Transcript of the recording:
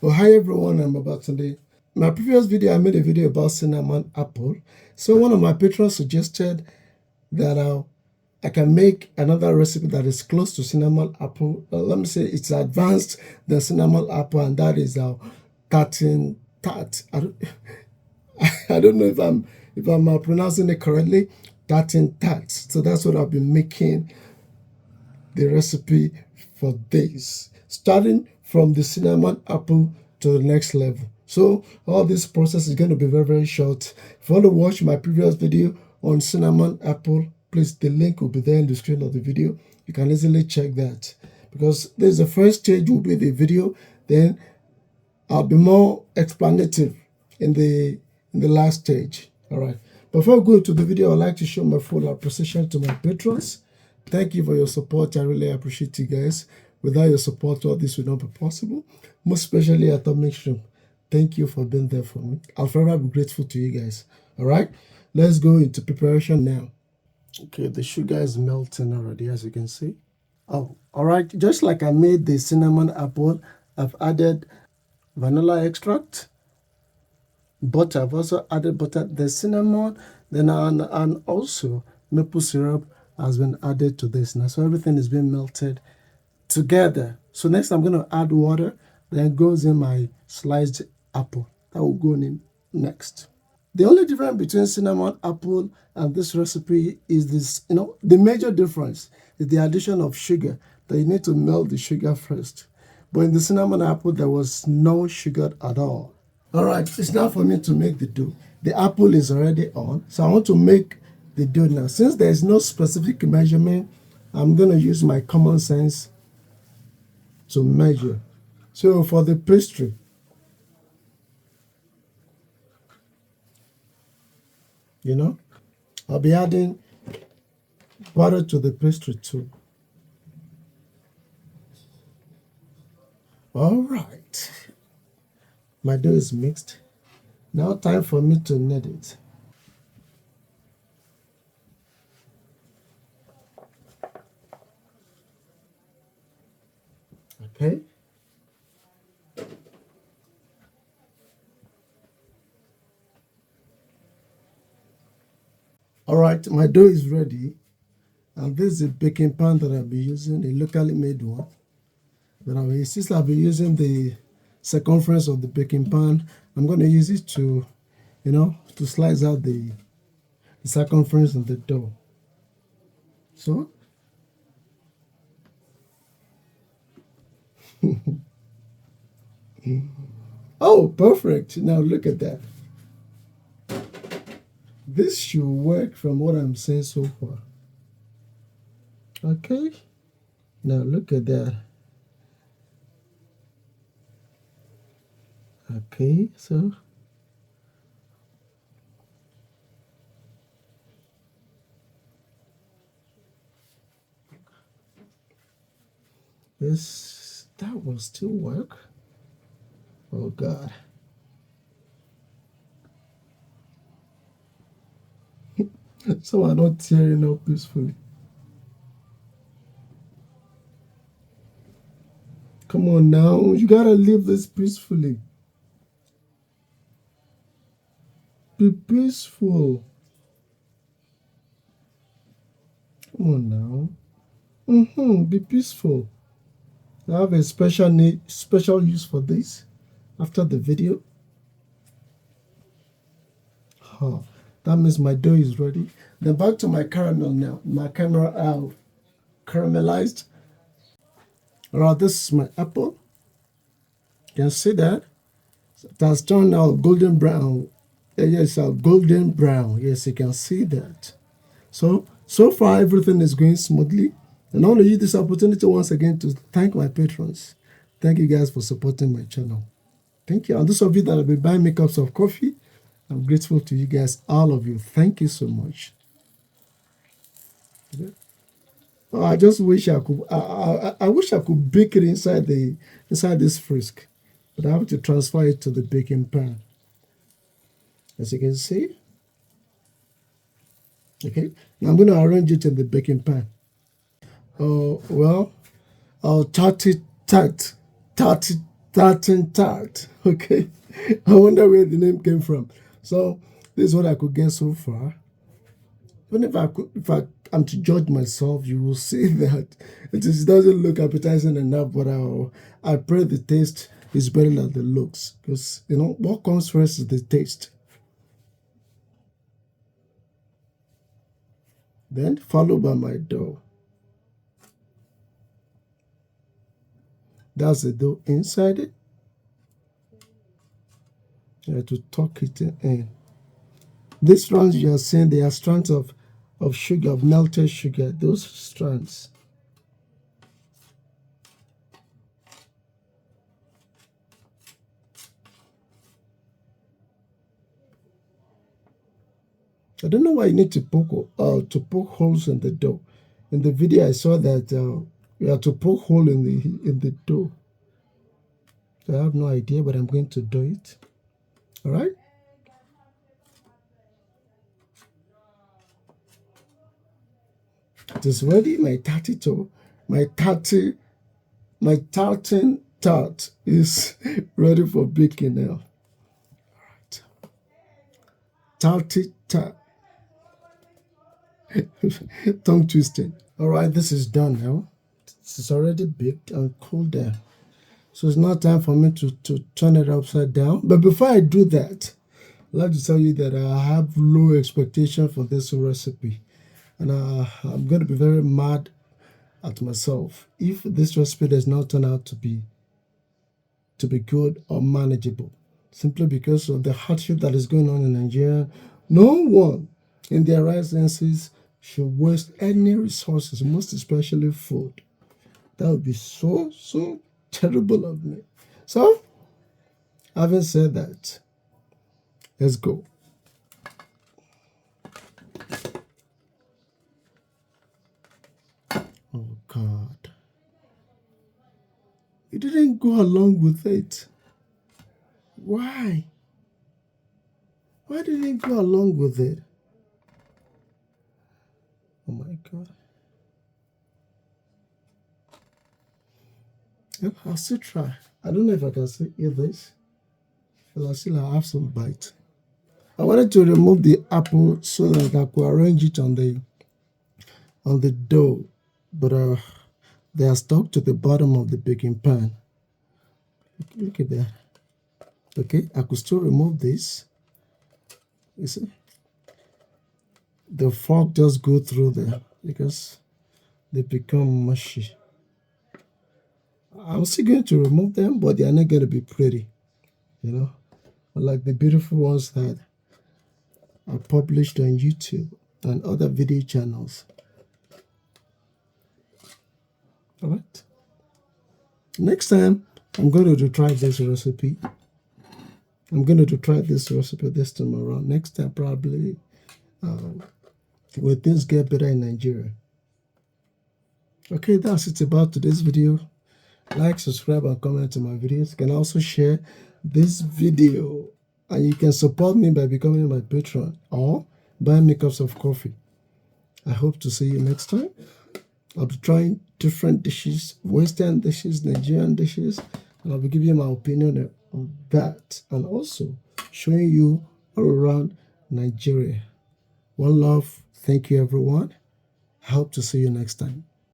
Well, hi everyone, I'm about today. My previous video, I made a video about cinnamon apple. So one of my patrons suggested that I can make another recipe that is close to cinnamon apple. Let me say it's advanced than cinnamon apple, and that is our tartin tart. I don't know if I'm pronouncing it correctly. Tartin tart. So that's what I've been making the recipe for this, starting from the cinnamon apple to the next level. So all this process is going to be very, very short. If you want to watch my previous video on cinnamon apple, please, the link will be there in the screen of the video. You can easily check that, because this is the first stage will be the video, then I'll be more explanative in the last stage. All right. Before I go to the video, I'd like to show my full appreciation to my patrons. Thank you for your support. I really appreciate you guys. Without your support, all this would not be possible. Most especially Atomic Shrimp. Thank you for being there for me. I'll forever be grateful to you guys. All right. Let's go into preparation now. Okay, the sugar is melting already, as you can see. Oh, all right. Just like I made the cinnamon apple, I've added vanilla extract, butter. I've also added butter, the cinnamon, then and also maple syrup has been added to this now. So everything is being melted together. So next I'm going to add water, then goes in my sliced apple. That will go in next. The only difference between cinnamon apple and this recipe is this, the major difference is the addition of sugar, that you need to melt the sugar first. But in the cinnamon apple, there was no sugar at all. All right, it's now for me to make the dough. The apple is already on, so I want to make the dough now. Since there is no specific measurement, I'm going to use my common sense to measure. So for the pastry, I'll be adding butter to the pastry too. All right, my dough is mixed. Now time for me to knead it. Okay. All right, my dough is ready. And this is a baking pan that I'll be using, a locally made one. Since I'll be using the circumference of the baking pan, I'm going to use it to, to slice out the circumference of the dough. So, oh, perfect. Now look at that. This should work from what I'm saying so far. Okay. Now look at that. Okay, so that will still work. Oh God. So I'm not tearing up peacefully. Come on now, you gotta leave this peacefully. Be peaceful. Come on now. Be peaceful. I have a special use for this after the video. Oh, that means my dough is ready. Then back to my caramel now. My caramel caramelized. Alright, this is my apple. You can see that. It has turned out golden brown. Yes, golden brown. Yes, you can see that. So far everything is going smoothly. And I want to use this opportunity once again to thank my patrons. Thank you guys for supporting my channel. Thank you. And those of you that have been buying me cups of coffee, I'm grateful to you guys, all of you. Thank you so much. Oh, I just wish I could. I wish I could bake it inside this frisk, but I have to transfer it to the baking pan. As you can see. Okay. Now I'm going to arrange it in the baking pan. Oh well. Tarte Tatin tart. Okay, I wonder where the name came from. So this is what I could get so far. Even if I'm to judge myself, you will see that it doesn't look appetizing enough. But I pray the taste is better than the looks, because what comes first is the taste. Then followed by my dough. That's the dough inside it. You have to tuck it in. These strands you are seeing, they are strands of sugar, of melted sugar. Those strands. I don't know why you need to poke holes in the dough. In the video, I saw that you have to poke hole in the dough. So I have no idea, but I'm going to do it. All right. It is ready. My tartan tart is ready for baking now. All right. Tarte tart. Tongue twisting. All right, this is done now. It's already baked and cooled down. So it's now time for me to turn it upside down. But before I do that, I'd like to tell you that I have low expectation for this recipe. And I'm going to be very mad at myself if this recipe does not turn out to be good or manageable. Simply because of the hardship that is going on in Nigeria. No one in their right senses should waste any resources, most especially food. That would be so terrible of me. So, having said that, let's go. Oh God. You didn't go along with it. Why? Why didn't you go along with it? Oh my God. Well, I'll still try. I don't know if I can still eat this, but I'll still have some bite. I wanted to remove the apple so that I could arrange it on the dough, but they are stuck to the bottom of the baking pan. Look at that. Okay, I could still remove this. You see, the fork just go through there because they become mushy. I'm still going to remove them, but they are not going to be pretty, like the beautiful ones that are published on YouTube and other video channels. All right. Next time, I'm going to try this recipe. I'm going to try this recipe this time around. Next time, probably, when things get better in Nigeria. Okay, that's it about today's video. Like, subscribe, and comment to my videos. You can also share this video, and you can support me by becoming my patron or buy me cups of coffee. I hope to see you next time. I'll be trying different dishes, Western dishes, Nigerian dishes, and I'll be giving you my opinion on that, and also showing you all around Nigeria. One love. Thank you, everyone. I hope to see you next time.